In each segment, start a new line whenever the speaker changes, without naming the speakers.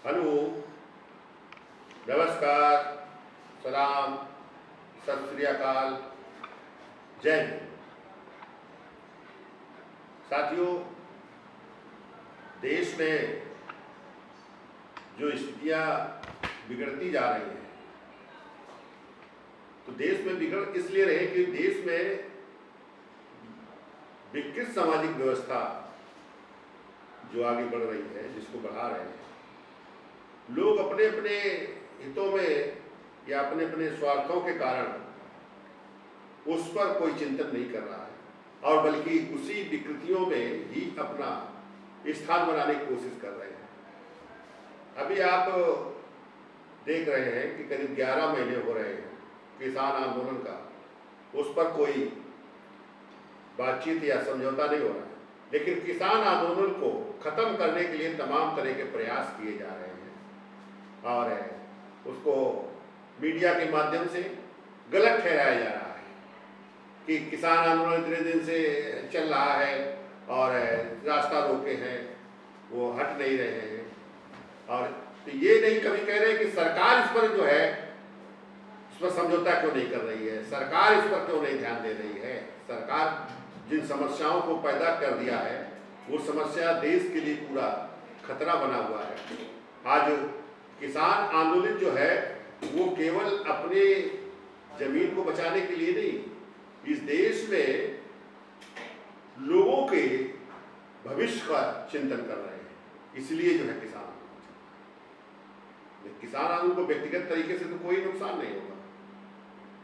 Hello, नमस्कार, सलाम, सत श्री अकाल, जय हिंद। साथियों, देश में जो स्थितियां बिगड़ती जा रही हैं, तो देश में बिगड़ इसलिए रहे कि देश में विकृत सामाजिक व्यवस्था जो आगे बढ़ रही है, जिसको बढ़ा रहे हैं लोग अपने अपने हितों में या अपने अपने स्वार्थों के कारण, उस पर कोई चिंतन नहीं कर रहा है और बल्कि उसी विकृतियों में ही अपना स्थान बनाने की कोशिश कर रहे हैं। अभी आप देख रहे हैं कि करीब 11 महीने हो रहे हैं किसान आंदोलन का, उस पर कोई बातचीत या समझौता नहीं हो रहा है, लेकिन किसान आंदोलन को खत्म करने के लिए तमाम तरह के प्रयास किए जा रहे हैं और उसको मीडिया के माध्यम से गलत ठहराया जा रहा है कि किसान आंदोलन इतने दिन से चल रहा है और रास्ता रोके हैं, वो हट नहीं रहे हैं। और तो ये नहीं कभी कह रहे कि सरकार इस पर जो है इस पर समझौता क्यों नहीं कर रही है, सरकार इस पर क्यों नहीं ध्यान दे रही है। सरकार जिन समस्याओं को पैदा कर दिया है, वो समस्या देश के लिए पूरा खतरा बना हुआ है। आज किसान आंदोलन जो है वो केवल अपने जमीन को बचाने के लिए नहीं, इस देश में लोगों के भविष्य का चिंतन कर रहे हैं, इसलिए जो है किसान आंदोलन को व्यक्तिगत तरीके से तो कोई नुकसान नहीं होगा,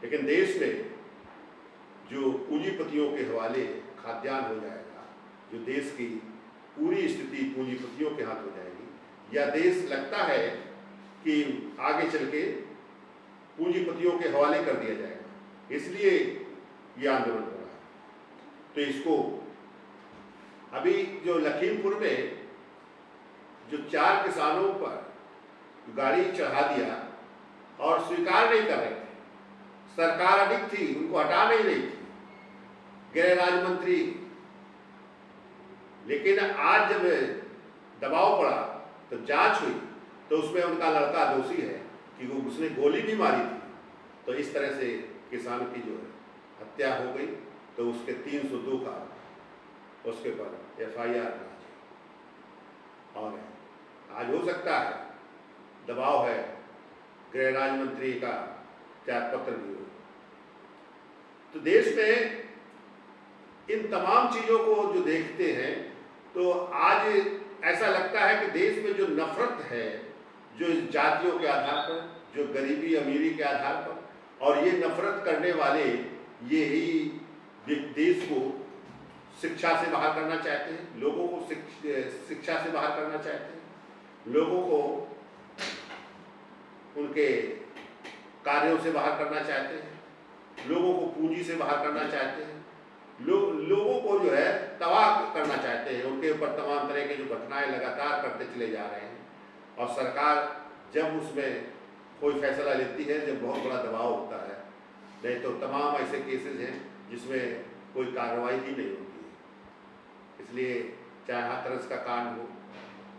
लेकिन देश में जो पूंजीपतियों के हवाले खाद्यान्न हो जाएगा, जो देश की पूरी स्थिति पूंजीपतियों के हाथ हो जाएगी, या देश लगता है कि आगे चल के पूंजीपतियों के हवाले कर दिया जाएगा, इसलिए ये आंदोलन हो रहा है। तो इसको अभी जो लखीमपुर में जो 4 किसानों पर गाड़ी चढ़ा दिया और स्वीकार नहीं कर रहे थे, सरकार अधिक थी, उनको हटा नहीं रही थी, गृह राज्य मंत्री, लेकिन आज जब दबाव पड़ा तो जांच हुई तो उसमें उनका लड़का दोषी है कि वो उसने गोली भी मारी थी। तो इस तरह से किसान की जो है हत्या हो गई, तो उसके 302 का उसके पर FIR और आज हो सकता है दबाव है गृह राज्य मंत्री का त्यागपत्र भी हो। तो देश में इन तमाम चीजों को जो देखते हैं तो आज ऐसा लगता है कि देश में जो नफरत है, जो जातियों के आधार पर, जो गरीबी अमीरी के आधार पर, और ये नफरत करने वाले ये ही देश को शिक्षा से बाहर करना चाहते हैं, लोगों को शिक्षा से बाहर करना चाहते हैं, लोगों को उनके कार्यों से बाहर करना चाहते हैं, लोगों को पूंजी से बाहर करना चाहते हैं, लोगों को जो है तबाह करना चाहते हैं, उनके ऊपर तमाम तरह के जो घटनाएं लगातार करते चले जा रहे हैं। और सरकार जब उसमें कोई फैसला लेती है, जब बहुत बड़ा दबाव होता है, नहीं तो तमाम ऐसे केसेस हैं जिसमें कोई कार्रवाई ही नहीं होती है। इसलिए चाहे हाथरस का कांड हो,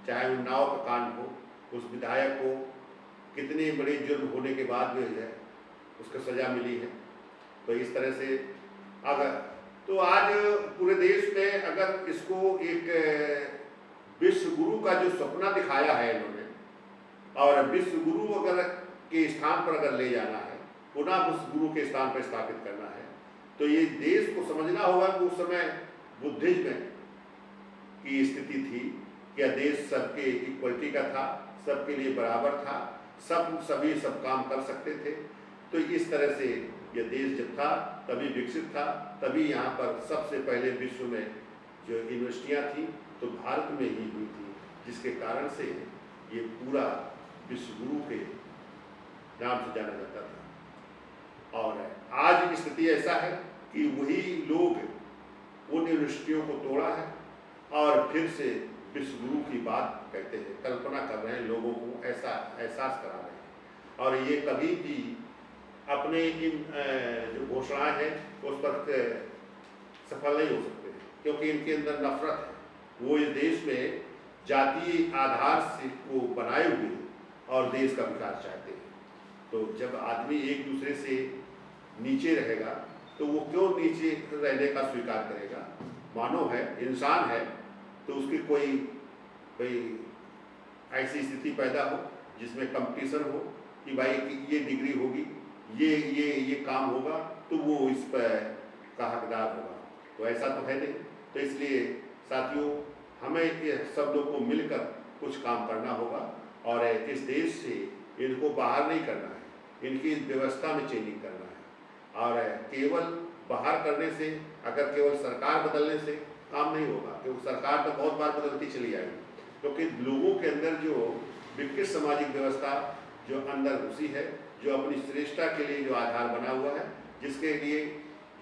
चाहे उन्नाव का कांड हो, उस विधायक को कितने बड़े जुर्म होने के बाद भी है उसको सजा मिली है। तो इस तरह से अगर तो आज पूरे देश में अगर इसको एक विश्व गुरु का जो सपना दिखाया है इन्होंने, और विश्व गुरु अगर के स्थान पर अगर ले जाना है, पुनः उस गुरु के स्थान पर स्थापित करना है, तो ये देश को समझना होगा कि उस समय बुद्धिज्म की स्थिति थी, क्या देश सबके इक्वलिटी का था, सबके लिए बराबर था, सभी सब काम कर सकते थे। तो इस तरह से यह देश जब था तभी विकसित था, तभी यहाँ पर सबसे पहले विश्व में जो यूनिवर्सिटियाँ थी तो भारत में ही हुई थी, जिसके कारण से ये पूरा विश्व गुरु के नाम से जाना जाता था। और आज स्थिति ऐसा है कि वही लोग उन यूनिवर्सिटियों को तोड़ा है और फिर से विश्व गुरु की बात कहते हैं, कल्पना कर रहे हैं, लोगों को ऐसा एहसास करा रहे हैं। और ये कभी भी अपने इन जो घोषणाएं हैं उस पर सफल नहीं हो सकते, क्योंकि इनके अंदर नफरत है। वो इस देश में जातीय आधार से को बनाए हुए और देश का विकास चाहते हैं। तो जब आदमी एक दूसरे से नीचे रहेगा तो वो क्यों नीचे रहने का स्वीकार करेगा? मानव है, इंसान है, तो उसकी कोई ऐसी स्थिति पैदा हो जिसमें कंपटीशन हो कि भाई ये डिग्री होगी, ये काम होगा, तो वो इस पर का हकदार होगा। तो ऐसा तो है नहीं। तो इसलिए साथियों, हमें ये सब लोग को मिलकर कुछ काम करना होगा और इस देश से इनको बाहर नहीं करना है, इनकी व्यवस्था में चेंजिंग करना है। और केवल बाहर करने से, अगर केवल सरकार बदलने से काम नहीं होगा, क्योंकि सरकार तो बहुत बार बदलती चली आएगी, क्योंकि लोगों के अंदर जो विकसित सामाजिक व्यवस्था जो अंदर घुसी है, जो अपनी श्रेष्ठता के लिए जो आधार बना हुआ है, जिसके लिए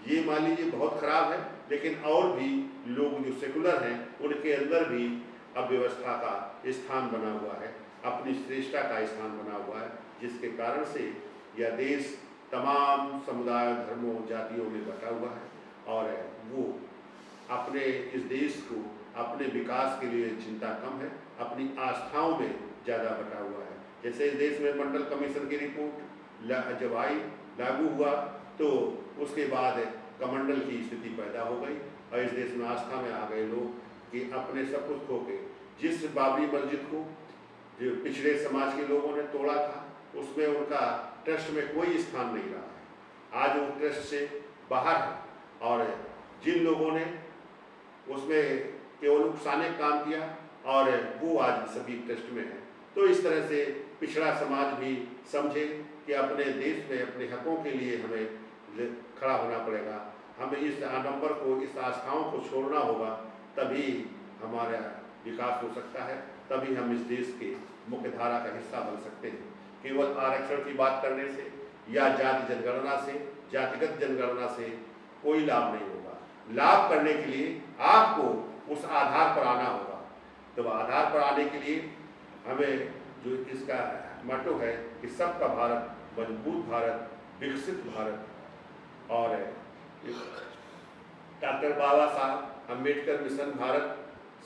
ये मान लीजिए बहुत खराब है, लेकिन और भी लोग जो सेकुलर हैं उनके अंदर भी अब व्यवस्था का स्थान बना हुआ है, अपनी श्रेष्ठता का स्थान बना हुआ है, जिसके कारण से यह देश तमाम समुदायों, धर्मों, जातियों में बटा हुआ है और वो अपने इस देश को अपने विकास के लिए चिंता कम है, अपनी आस्थाओं में ज़्यादा बटा हुआ है। जैसे इस देश में मंडल कमीशन की रिपोर्ट जब आई, लागू हुआ, तो उसके बाद कमंडल की स्थिति पैदा हो गई और इस देश में आस्था में आ गए लोग कि अपने सब कुछ खो के, जिस बाबरी मस्जिद को जो पिछड़े समाज के लोगों ने तोड़ा था, उसमें उनका ट्रस्ट में कोई स्थान नहीं रहा है। आज वो ट्रस्ट से बाहर है और जिन लोगों ने उसमें केवल उकसाने काम किया और वो आज सभी ट्रस्ट में है। तो इस तरह से पिछड़ा समाज भी समझे कि अपने देश में अपने हकों के लिए हमें खड़ा होना पड़ेगा, हमें इस आडंबर को, इस आस्थाओं को छोड़ना होगा, तभी हमारा विकास हो सकता है, तभी हम इस देश के मुख्य धारा का हिस्सा बन सकते हैं। केवल आरक्षण की बात करने से या जाति जनगणना से, जातिगत जनगणना से कोई लाभ नहीं होगा। लाभ करने के लिए आपको उस आधार पर आना होगा। तो आधार पर आने के लिए हमें जो इसका मोटो है कि सबका भारत, मजबूत भारत, विकसित भारत और डॉक्टर बाबा साहब अम्बेडकर मिशन भारत,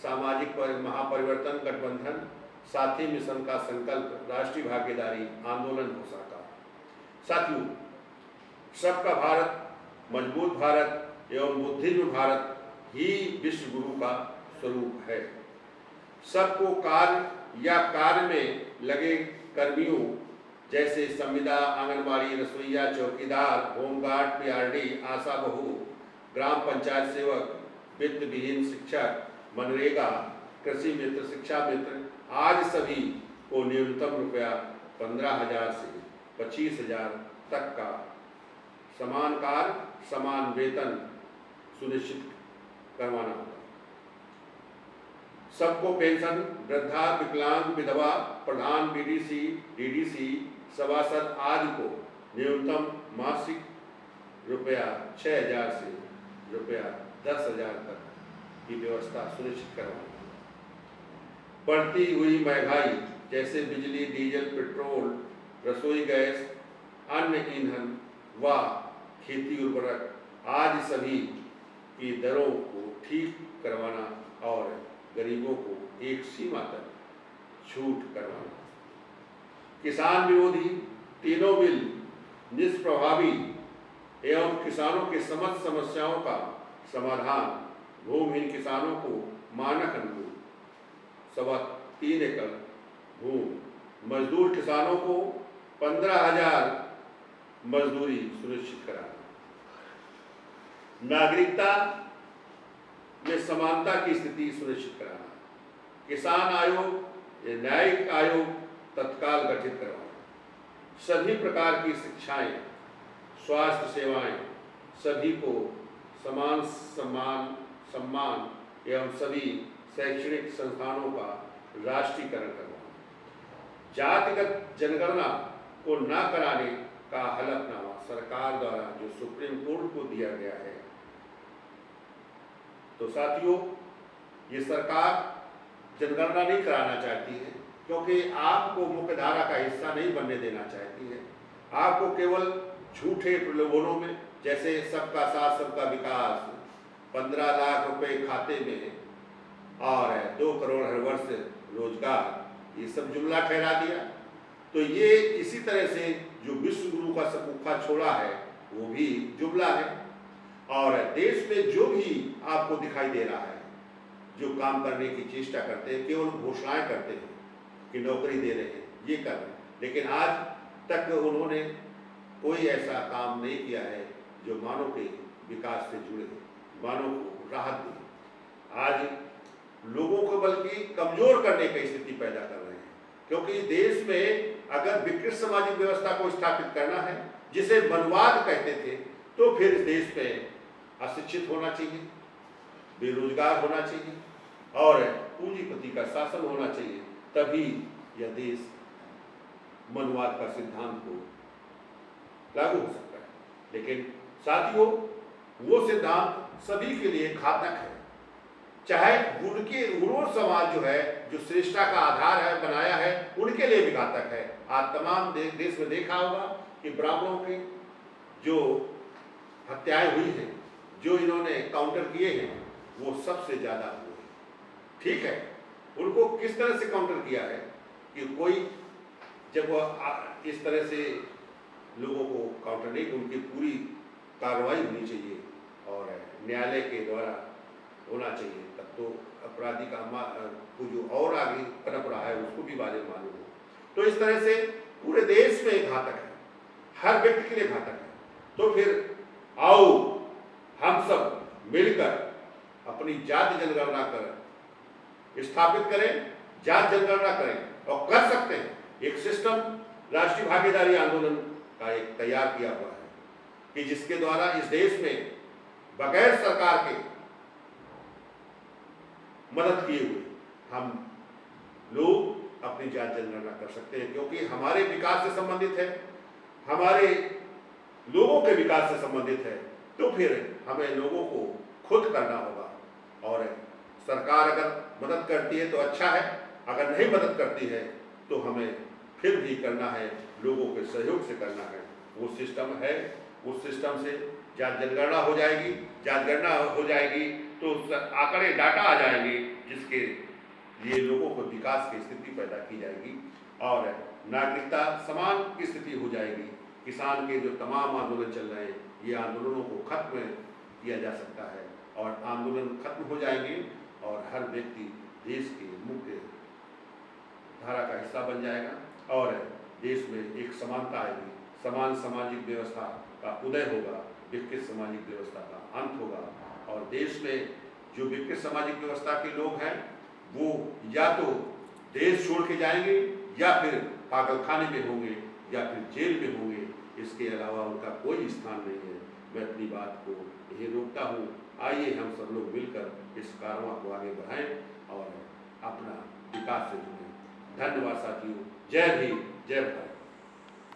सामाजिक महापरिवर्तन गठबंधन, साथी मिशन का संकल्प, राष्ट्रीय भागीदारी आंदोलन हो सका। साथियों, सबका भारत, मजबूत भारत एवं बुद्धिज्म भारत ही विश्व गुरु का स्वरूप है। सबको कार्य में लगे कर्मियों जैसे संविदा, आंगनबाड़ी, रसोईया, चौकीदार, होमगार्ड, पीआरडी, आशा बहू, ग्राम पंचायत सेवक, वित्त विहीन शिक्षक, मनरेगा, कृषि मित्र, शिक्षा मित्र, आज सभी को न्यूनतम रुपया 15,000 से 25,000 तक का समान कार्य, समान वेतन सुनिश्चित करवाना होगा। सबको पेंशन, वृद्धा, विकलांग, विधवा, प्रधान, डीडीसी, सभासद आदि को न्यूनतम मासिक रुपया 6,000 से रुपया 10,000 तक की व्यवस्था सुनिश्चित करवाना। बढ़ती हुई महंगाई जैसे बिजली, डीजल, पेट्रोल, रसोई गैस, अन्य ईंधन व खेती उर्वरक आदि सभी की दरों को ठीक करवाना और गरीबों को एक सीमा तक छूट करवाना। किसान विरोधी तीनों बिल निष्प्रभावी एवं किसानों के समस्त समस्याओं का समाधान, भूमिहीन किसानों को मानक अनुकूल 3.25 एकड़ भूमि, मजदूर किसानों को 15,000 मजदूरी सुनिश्चित कराना, नागरिकता में समानता की स्थिति सुनिश्चित कराना, किसान आयोग, न्यायिक आयोग तत्काल गठित करवाना, सभी प्रकार की शिक्षाएं, स्वास्थ्य सेवाएं सभी को समान सम्मान एवं सभी शैक्षणिक संस्थानों का राष्ट्रीयकरण करवाना, जातिगत जनगणना को न कराने का हलफनामा सरकार द्वारा जो सुप्रीम कोर्ट को दिया गया है। तो साथियों, ये सरकार जनगणना नहीं कराना चाहती है क्योंकि आपको मुख्यधारा का हिस्सा नहीं बनने देना चाहती है। आपको केवल झूठे प्रलोभनों में, जैसे सबका साथ सबका विकास, 15 लाख रुपए खाते में और 2 करोड़ हर वर्ष रोजगार, ये सब जुमला ठहरा दिया। तो ये इसी तरह से जो विश्व गुरु का सकुखा छोड़ा है वो भी जुमला है। और देश में जो भी आपको दिखाई दे रहा है, जो काम करने की चेष्टा करते हैं, केवल घोषणाएं करते हैं कि नौकरी दे रहे हैं, ये कर रहे हैं, लेकिन आज तक उन्होंने कोई ऐसा काम नहीं किया है जो मानव के विकास से जुड़े, मानव को राहत दे। आज लोगों को बल्कि कमजोर करने की स्थिति पैदा कर रहे हैं, क्योंकि देश में अगर विकृत सामाजिक व्यवस्था को स्थापित करना है, जिसे मनवाद कहते थे, तो फिर इस देश में अशिक्षित होना चाहिए, बेरोजगार होना चाहिए और पूंजीपति का शासन होना चाहिए, तभी यह देश मनवाद का सिद्धांत को लागू हो सकता है। लेकिन साथियों, वो सिद्धांत सभी के लिए घातक है, चाहे गुणों समाज जो है, जो श्रेष्ठता का आधार है बनाया है, उनके लिए भी घातक है। आज तमाम देश में देखा होगा कि ब्राह्मणों की जो हत्याएं हुई हैं, जो इन्होंने काउंटर किए हैं, वो सबसे ज्यादा हुए हैं। ठीक है, उनको किस तरह से काउंटर किया है कि कोई जब वो इस तरह से लोगों को काउंटर नहीं, उनकी पूरी कार्रवाई होनी चाहिए और न्यायालय के द्वारा होना चाहिए, तब तो अपराधी का को जो और आगे पनप रहा है उसको भी बारे में मालूम हो। तो इस तरह से पूरे देश में घातक है, हर व्यक्ति के लिए घातक है। तो फिर आओ हम सब मिलकर अपनी जाति जनगणना कर स्थापित करें, जात जनगणना करें, और कर सकते हैं। एक सिस्टम राष्ट्रीय भागीदारी आंदोलन का एक तैयार किया हुआ है कि जिसके द्वारा इस देश में बगैर सरकार के मदद किए हुए हम लोग अपनी जात जनगणना कर सकते हैं, क्योंकि हमारे विकास से संबंधित है, हमारे लोगों के विकास से संबंधित है। तो फिर हमें लोगों को खुद करना होगा, और सरकार अगर मदद करती है तो अच्छा है, अगर नहीं मदद करती है तो हमें फिर भी करना है, लोगों के सहयोग से करना है। वो सिस्टम है, उस सिस्टम से जात जनगणना हो जाएगी, जात गणना हो जाएगी तो आंकड़े डाटा आ जाएंगे, जिसके लिए लोगों को विकास की स्थिति पैदा की जाएगी और नागरिकता समान की स्थिति हो जाएगी। किसान के जो तमाम आंदोलन चल रहे हैं, ये आंदोलनों को खत्म किया जा सकता है और आंदोलन खत्म हो जाएंगे और हर व्यक्ति देश के मुख्य धारा का हिस्सा बन जाएगा और देश में एक समानता आएगी, समान सामाजिक व्यवस्था का उदय होगा, विकृत सामाजिक व्यवस्था का अंत होगा। और देश में जो विकृत सामाजिक व्यवस्था के लोग हैं, वो या तो देश छोड़ के जाएंगे, या फिर पागलखाने में होंगे, या फिर जेल में होंगे। इसके अलावा उनका कोई स्थान नहीं है। मैं अपनी बात को यही रोकता हूँ। आइए हम सब लोग मिलकर इस कारवां को आगे बढ़ाएं और अपना विकास से जुड़ें। धन्यवाद साथियों। जय भीम, जय भारत।